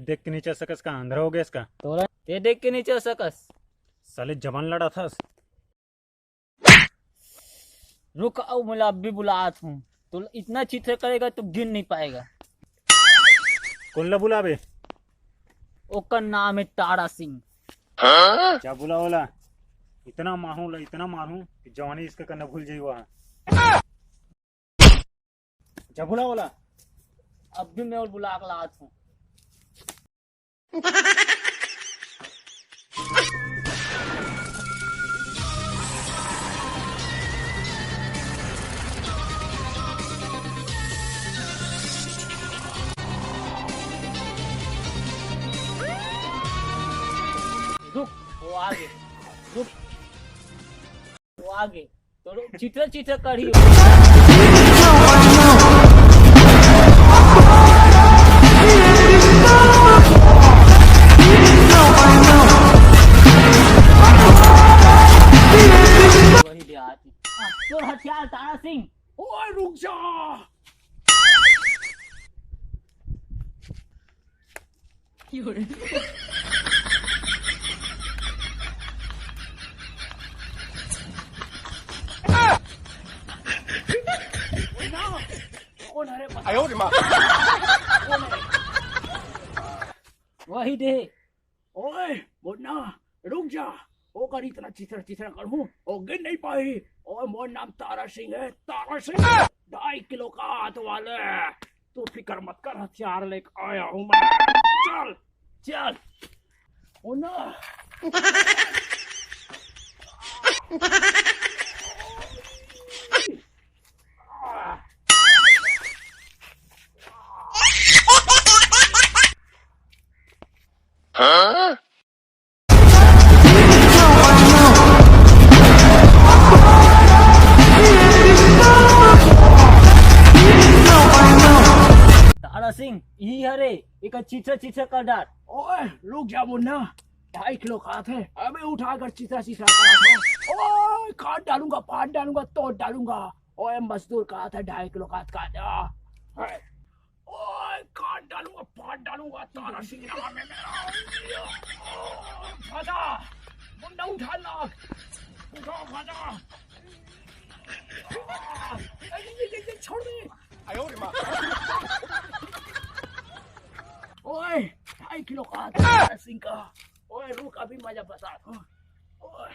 देख के नहीं चल सकस का अंधेरा हो गया इसका। तोरा ते देख के नहीं चल सकस। साले जवान लड़ा था। रुक आओ, मैं अभी बुलात हूँ। तो इतना चित्र करेगा तो गिन नहीं पाएगा। कौन ला बुलावे? ओका नाम है तारा सिंह। क्या बुला बोला? इतना मारूं कि जवानी इसका करना भूल जाई वहाँ। क्या बुला बोला? अब भी मैं और बुला के लात हूँ। रुक, वो आगे। रुक, वो आगे। तो चित्र चित्र करी। वही देहाती। तो हथियार तारा सिंह। ओए रुक जा। वही दे। ओए मुन्ना रुक जा। ओ कर इतना चित्र चित्र करूं ओ गिन नहीं पाई। ओए मोर नाम तारा सिंह है। तारा सिंह 2.5 किलो का हाथ वाले। तू फिक्र मत कर, हथियार लेकर आया हूं मैं। चल चल मुन्ना। तारा सिंह यही हरे एक चित्र चित्र कर डाल। ओए रुक जा मुन्ना, 2.5 किलो का हाथ है। अबे उठाकर चित्रा चित्रा करा। ओए काट डालूंगा, फाड़ डालूंगा, तोड़ डालूंगा। ओए मजदूर का हाथ है, 2.5 किलो का हाथ काट। ओए काट डालूंगा, फाड़ डालूंगा। तारा सिंह नाम है मेरा। भाजा मुन्ना, उठा लाग, उठा भाजा। छोड़ दे। ओए 2.5 किलो का हाथ है तारा सिंह का। ओए रुक, अभी मजा बता। ओए